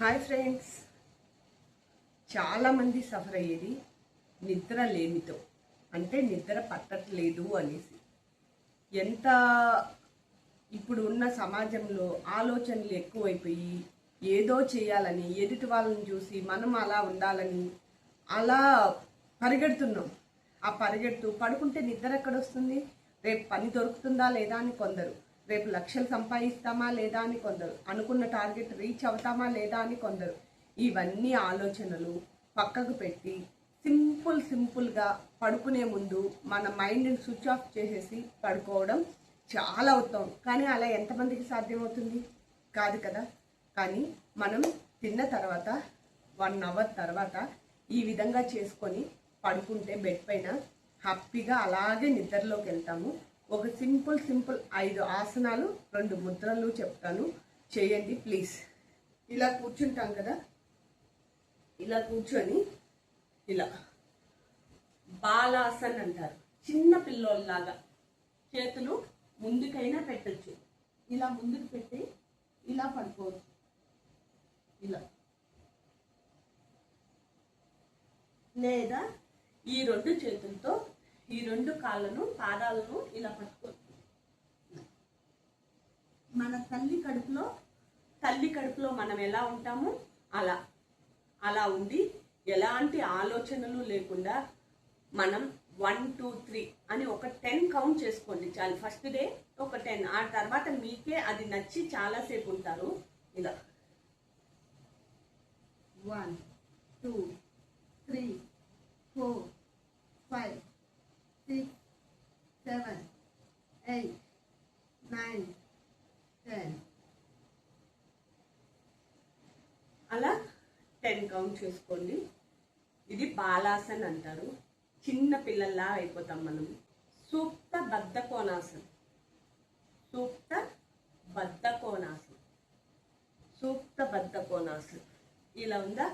Hi friends, చాలామంది suffer అయ్యేది నిద్ర లేమితో, అంటే నిద్ర పట్టట్లేదు అనేసి. ఎంత ఇప్పుడు ఉన్న సమాజంలో ఆలోచనలు ఎక్కువైపోయి ఏదో చేయాలని, ఎదుటి వాళ్ళని చూసి మనం అలా ఉండాలని అలా పరిగెడుతున్నాం. ఆ పరిగెడుతూ పడుకుంటే నిద్ర ఎక్కడొస్తుంది? రేపు పని దొరుకుతుందా లేదా అని కొందరు, రేపు లక్షలు సంపాదిస్తామా లేదా అని కొందరు, అనుకున్న టార్గెట్ రీచ్ అవుతామా లేదా అని కొందరు. ఇవన్నీ ఆలోచనలు పక్కకు పెట్టి సింపుల్గా పడుకునే ముందు మన మైండ్ని స్విచ్ ఆఫ్ చేసేసి పడుకోవడం చాలా ఉత్తమం. కానీ అలా ఎంతమందికి సాధ్యమవుతుంది? కాదు కదా. కానీ మనం తిన్న తర్వాత 1 అవర్ తర్వాత ఈ విధంగా చేసుకొని పడుకుంటే బెడ్ పైన హ్యాపీగా అలాగే నిద్రలోకి వెళ్తాము. ఒక సింపుల్ 5 ఆసనాలు 2 ముద్రలు చెప్తాను, చేయండి ప్లీజ్. ఇలా కూర్చుంటాం కదా, ఇలా కూర్చొని ఇలా బాలాసన్ అంటారు. చిన్న పిల్లోళ్ళలాగా చేతులు ముందుకైనా పెట్టచ్చు. ఇలా ముందుకు పెట్టి ఇలా పడుకోవచ్చు. ఇలా లేదా ఈ 2 చేతులతో ఈ 2 కాళ్ళను, పాదాలను ఇలా పట్టుకోవచ్చు. మన తల్లి కడుపులో మనం ఎలా ఉంటామో అలా ఉండి ఎలాంటి ఆలోచనలు లేకుండా మనం 1 2 3 అని ఒక 10 కౌంట్ చేసుకోండి చాలు. ఫస్ట్ డే ఒక 10, ఆ తర్వాత మీకే అది నచ్చి చాలాసేపు ఉంటారు. ఇలా 1 2 3 4 5 6 7 8 9 10 అలా 10 కౌంట్ చేసుకోండి. ఇది బాలాసన్ అంటారు. చిన్న పిల్లల్లా అయిపోతాం మనం. సూక్త బద్ధ కోణాసన్. ఇలా ఉందా?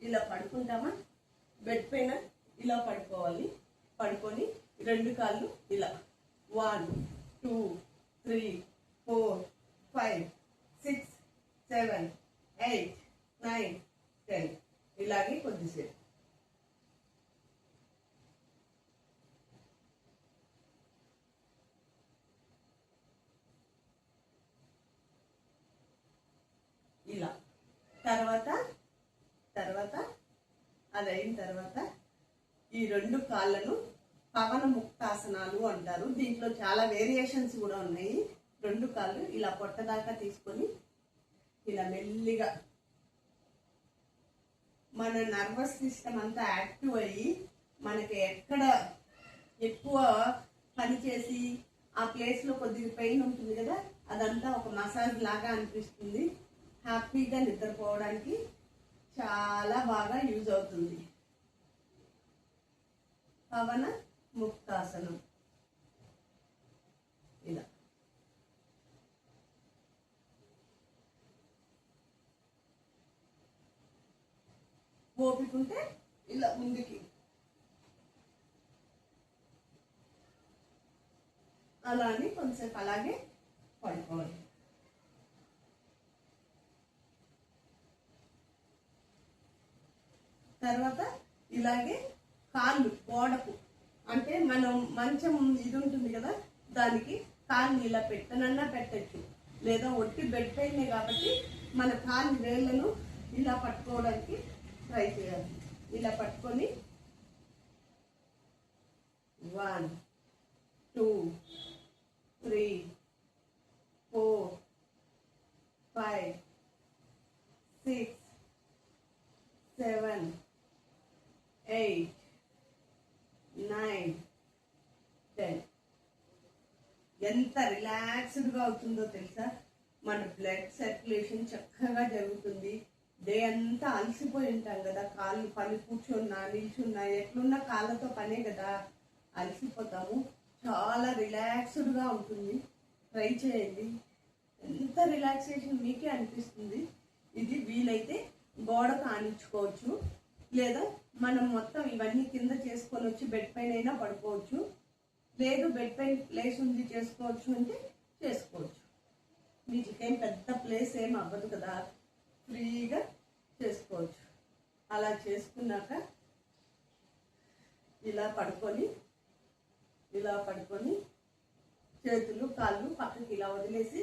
ఇలా పడుకుంటామా? బెడ్ పైన ఇలా పడుకోవాలి. పడుకొని 2 కాళ్ళు ఇలా 1 2 3 4 5 6 7 8 9 10 ఇలాగే కొద్దిసేపు. ఇలా తర్వాత అది అయిన తర్వాత ఈ 2 కాళ్ళను పవన ముక్తాసనాలు అంటారు. దీంట్లో చాలా వేరియేషన్స్ కూడా ఉన్నాయి. 2 కాళ్ళు ఇలా పొట్టదాకా తీసుకొని ఇలా మెల్లిగా మన నర్వస్ సిస్టమ్ అంతా యాక్టివ్ అయ్యి మనకి ఎక్కడ ఎక్కువ పనిచేసి ఆ ప్లేస్లో కొద్దిగా పెయిన్ ఉంటుంది కదా, అదంతా ఒక మసాజ్ లాగా అనిపిస్తుంది. హ్యాపీగా నిద్రపోవడానికి చాలా బాగా యూజ్ అవుతుంది. పవన ముక్తాసనం. ఇలా ఓపికంటే ఇలా ముందుకి అలా అని కొంచెంసేపు అలాగే పడుకోవాలి. తర్వాత ఇలాగే కాళ్ళు గోడకు, అంటే మనం మంచం ఇది ఉంటుంది కదా, దానికి కాళ్ళు ఇలా పెట్టనన్నా పెట్టచ్చు, లేదా ఒట్టి బెడ్ పైనే కాబట్టి మన కాళ్ళు వేళ్ళను ఇలా పట్టుకోవడానికి ట్రై చేయాలి. ఇలా పట్టుకొని 1 2 3 4 5 6 7 8 9 10. ఎంత రిలాక్స్డ్గా అవుతుందో తెలుసా? మన బ్లడ్ సర్క్యులేషన్ చక్కగా జరుగుతుంది. డే అంతా అలసిపోయి ఉంటాం కదా, కాళ్ళు పని కూర్చున్నా నిల్చున్నా ఎట్లున్నా కాళ్ళతో పనే కదా, అలసిపోతాము. చాలా రిలాక్స్డ్గా ఉంటుంది. ట్రై చేయండి. ఎంత రిలాక్సేషన్ మీకే అనిపిస్తుంది. ఇది వీలైతే గోడకు ఆనించుకోవచ్చు, లేదా మనం మొత్తం ఇవన్నీ కింద చేసుకొని వచ్చి బెడ్ పైన అయినా పడుకోవచ్చు. లేదు బెడ్ పైన ప్లేస్ ఉంది చేసుకోవచ్చు అంటే చేసుకోవచ్చు. మీకేం పెద్ద ప్లేస్ ఏం అవ్వదు కదా, ఫ్రీగా అలా చేసుకున్నాక ఇలా పడుకొని చేతులు కాళ్ళు పక్కకి ఇలా వదిలేసి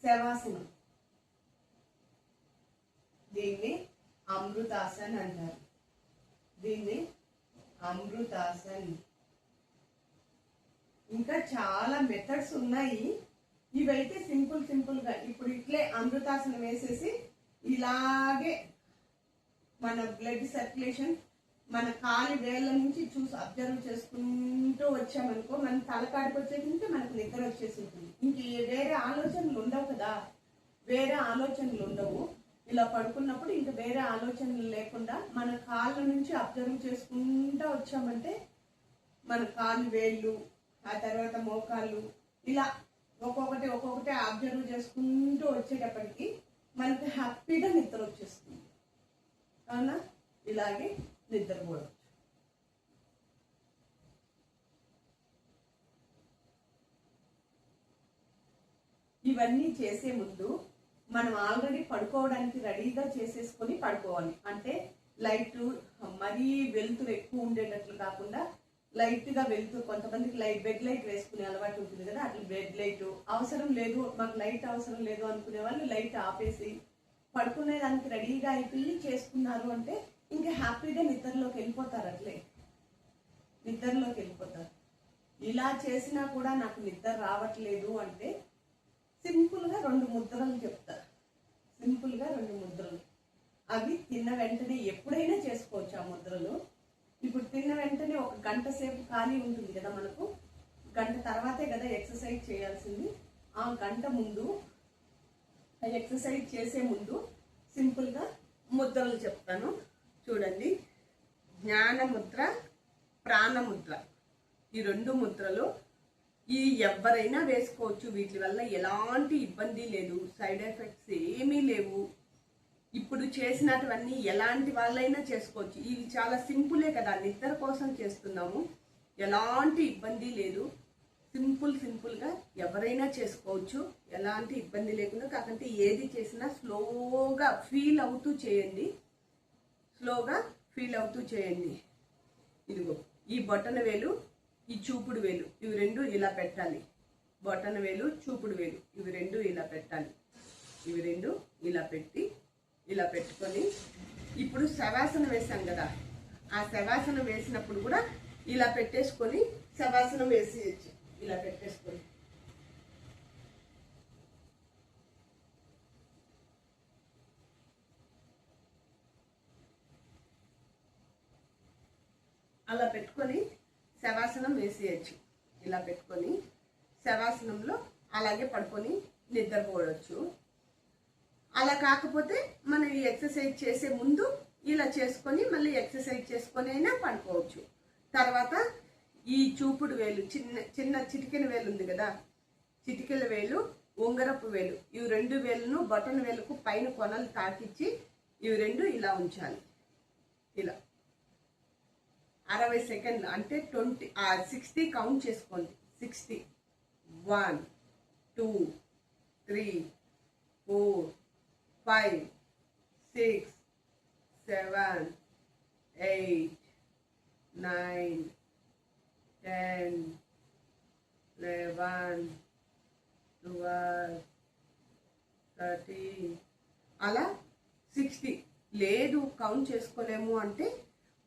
శవాసనం, దీన్ని అమృతాసన్ అంటారు. దీన్ని అమృతాసన్. ఇంకా చాలా మెథడ్స్ ఉన్నాయి. ఇవైతే సింపుల్గా ఇప్పుడు ఇట్లే అమృతాసనం వేసేసి ఇలాగే మన బ్లడ్ సర్క్యులేషన్ మన కాలి వేళ్ళ నుంచి చూసి అబ్జర్వ్ చేసుకుంటూ వచ్చామనుకో, మన తలకాడికి వచ్చేసింటే మనకు నిద్ర వచ్చేసి ఉంటుంది. ఇంక వేరే ఆలోచనలు ఉండవు కదా, వేరే ఆలోచనలు ఉండవు. ఇలా పడుకున్నప్పుడు ఇంక వేరే ఆలోచనలు లేకుండా మన కాళ్ళ నుంచి అబ్జర్వ్ చేసుకుంటూ వచ్చామంటే మన కాలు వేళ్ళు, ఆ తర్వాత మోకాళ్ళు, ఇలా ఒక్కొక్కటి అబ్జర్వ్ చేసుకుంటూ వచ్చేటప్పటికి మనకి హ్యాపీగా నిద్ర వచ్చేస్తుంది. అవునా? ఇలాగే నిద్రపోవచ్చు. ఇవన్నీ చేసే ముందు మనం ఆల్రెడీ పడుకోవడానికి రెడీగా చేసేసుకొని పడుకోవాలి. అంటే లైట్ మరీ వెలుతురు ఎక్కువ ఉండేటట్లు కాకుండా లైట్గా వెలుతురు, కొంతమందికి బెడ్ లైట్ వేసుకునే అలవాటు ఉంటుంది కదా, అట్లా బెడ్ లైట్ అవసరం లేదు, మాకు లైట్ అవసరం లేదు అనుకునే వాళ్ళు లైట్ ఆపేసి పడుకునే దానికి రెడీగా అయిపోయి చేసుకున్నారు అంటే ఇంకా హ్యాపీగా నిద్రలోకి వెళ్ళిపోతారు. అట్లే నిద్రలోకి వెళ్ళిపోతారు. ఇలా చేసినా కూడా నాకు నిద్ర రావట్లేదు అంటే సింపుల్గా 2 ముద్రలు చెప్తారు. సింపుల్గా 2 ముద్రలు, అవి తిన్న వెంటనే ఎప్పుడైనా చేసుకోవచ్చు. ఆ ముద్రలు ఇప్పుడు తిన్న వెంటనే 1 గంట సేపు ఖాళీ ఉంటుంది కదా మనకు, గంట తర్వాతే కదా ఎక్సర్సైజ్ చేయాల్సింది. ఆ గంట ముందు ఎక్సర్సైజ్ చేసే ముందు సింపుల్గా ముద్రలు చెప్తాను. చూడండి, జ్ఞానముద్ర, ప్రాణముద్ర, ఈ 2 ముద్రలు ఎవరైనా వేసుకోవచ్చు. వీటి వల్ల ఎలాంటి ఇబ్బంది లేదు, సైడ్ ఎఫెక్ట్స్ ఏమీ లేవు. ఇప్పుడు చేసినటువన్నీ ఎలాంటి వాళ్ళైనా చేసుకోవచ్చు. ఇవి చాలా సింపులే కదా, నిద్ర కోసం చేస్తున్నాము, ఎలాంటి ఇబ్బంది లేదు. సింపుల్గా ఎవరైనా చేసుకోవచ్చు, ఎలాంటి ఇబ్బంది లేకుండా. కాకంటే ఏది చేసినా స్లోగా ఫీల్ అవుతూ చేయండి. ఇదిగో ఈ బొటన వేలు, ఈ చూపుడు వేలు, ఇవి 2 ఇలా పెట్టాలి. బొటన వేలు, చూపుడు వేలు, ఇవి 2 ఇలా పెట్టాలి. ఇవి 2 ఇలా పెట్టుకొని ఇప్పుడు శవాసనం వేసాం కదా, ఆ శవాసనం వేసినప్పుడు కూడా ఇలా పెట్టేసుకొని శవాసనం వేసేయచ్చు. ఇలా పెట్టేసుకొని అలా పెట్టుకొని శవాసనం వేసేయచ్చు. ఇలా పెట్టుకొని శవాసనంలో అలాగే పడుకొని నిద్రపోవచ్చు. అలా కాకపోతే మనం ఈ ఎక్సర్సైజ్ చేసే ముందు ఇలా చేసుకొని మళ్ళీ ఎక్సర్సైజ్ చేసుకొని అయినా పడుకోవచ్చు. తర్వాత ఈ చూపుడు వేలు, చిన్న చిటికెన వేలు ఉంది కదా, చిటికెల వేలు, ఉంగరపు వేలు, ఇవి 2 వేలును బటన్ వేలుకు పైన కొనలు తాకిచ్చి ఇవి 2 ఇలా ఉంచాలి. ఇలా 60 సెకండ్లు అంటే 60 కౌంట్ చేసుకోండి. 60, 1, 2, 3, 4, 5, 6, 7, 8, 9, 10, 11, 12, 13 అలా 60. లేదు కౌంట్ చేసుకోలేము అంటే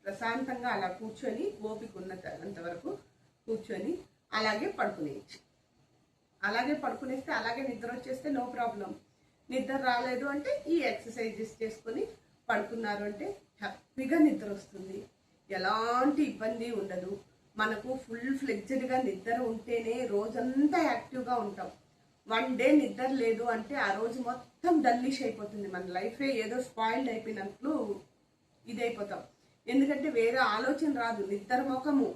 ప్రశాంతంగా అలా కూర్చొని, ఓపిక ఉన్నంత వరకు కూర్చొని అలాగే పడుకునేయచ్చు. అలాగే పడుకునేస్తే అలాగే నిద్ర వచ్చేస్తే నో ప్రాబ్లం. నిద్ర రాలేదు అంటే ఈ ఎక్సర్సైజెస్ చేసుకొని పడుకున్నారు అంటే హ్యాపీగా నిద్ర వస్తుంది, ఎలాంటి ఇబ్బంది ఉండదు. మనకు ఫుల్ ఫ్లెక్స్డ్గా నిద్ర ఉంటేనే రోజంతా యాక్టివ్గా ఉంటాం. 1 డే నిద్ర లేదు అంటే ఆ రోజు మొత్తం డల్లిష్ అయిపోతుంది. మన లైఫే ఏదో స్పాయిల్డ్ అయిపోయినట్లు ఇదైపోతాం. ఎందుకంటే వేరే ఆలోచన రాదు, నిద్ర ముఖము.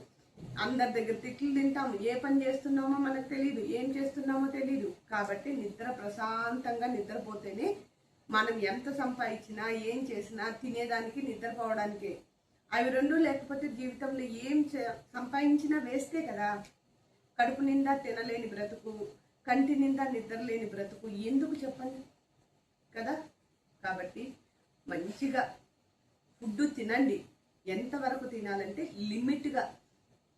అందరి దగ్గర తిట్లు తింటాము, ఏ పని చేస్తున్నామో మనకు తెలియదు, ఏం చేస్తున్నామో తెలియదు. కాబట్టి నిద్ర ప్రశాంతంగా నిద్రపోతేనే మనం ఎంత సంపాదించినా ఏం చేసినా తినేదానికి నిద్రపోవడానికే. అవి 2 లేకపోతే జీవితంలో ఏం సంపాదించినా వేస్తే కదా. కడుపు నిండా తినలేని బ్రతుకు, కంటి నిండా నిద్ర లేని బ్రతుకు ఎందుకు చెప్పండి కదా. కాబట్టి మంచిగా ఫుడ్ తినండి. ఎంతవరకు తినాలంటే లిమిట్గా,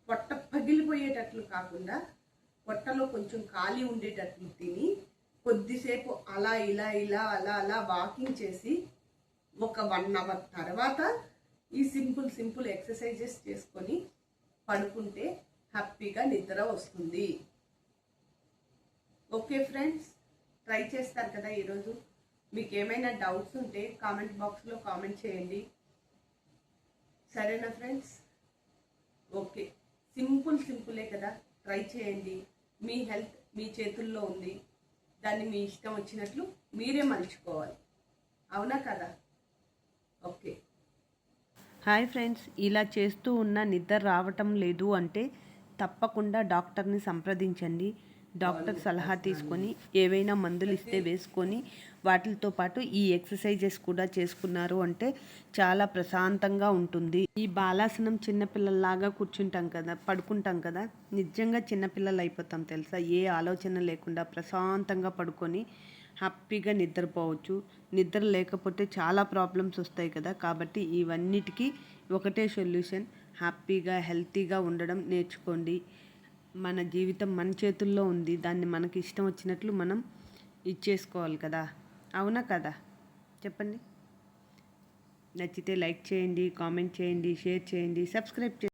పొట్ట పగిలిపోయేటట్లు కాకుండా పొట్టలో కొంచెం ఖాళీ ఉండేటట్లు తిని కొద్దిసేపు అలా ఇలా ఇలా అలా అలా వాకింగ్ చేసి ఒక 1 అవర్ తర్వాత ఈ సింపుల్ ఎక్సర్సైజెస్ చేసుకొని పడుకుంటే హ్యాపీగా నిద్ర వస్తుంది. ఓకే ఫ్రెండ్స్, ట్రై చేస్తారు కదా ఈరోజు. మీకు ఏమైనా డౌట్స్ ఉంటే కామెంట్ బాక్స్లో కామెంట్ చేయండి. సరేనా ఫ్రెండ్స్? ఓకే, సింపులే కదా, ట్రై చేయండి. మీ హెల్త్ మీ చేతుల్లో ఉంది. దాన్ని మీ ఇష్టం వచ్చినట్లు మీరే మలుచుకోవాలి. అవునా కదా? ఓకే. హాయ్ ఫ్రెండ్స్, ఇలా చేస్తూ ఉన్న నిద్ర రావటం లేదు అంటే తప్పకుండా డాక్టర్ని సంప్రదించండి. డాక్టర్ సలహా తీసుకొని ఏవైనా మందులు ఇస్తే వేసుకొని వాటితో పాటు ఈ ఎక్సర్సైజెస్ కూడా చేసుకున్నారు అంటే చాలా ప్రశాంతంగా ఉంటుంది. ఈ బాలాసనం చిన్నపిల్లల్లాగా కూర్చుంటాం కదా, పడుకుంటాం కదా, నిజంగా చిన్నపిల్లలు అయిపోతాం తెలుసా. ఏ ఆలోచన లేకుండా ప్రశాంతంగా పడుకొని హ్యాపీగా నిద్రపోవచ్చు. నిద్ర లేకపోతే చాలా ప్రాబ్లమ్స్ వస్తాయి కదా, కాబట్టి ఇవన్నిటికీ ఒకటే సొల్యూషన్. హ్యాపీగా హెల్తీగా ఉండడం నేర్చుకోండి. మన జీవితం మన చేతుల్లో ఉంది. దాన్ని మనకి ఇష్టం వచ్చినట్లు మనం ఇచ్చేసుకోవాలి కదా. అవునా కదా? చెప్పండి. నచ్చితే లైక్ చేయండి, కామెంట్ చేయండి, షేర్ చేయండి, సబ్స్క్రైబ్ చేయండి.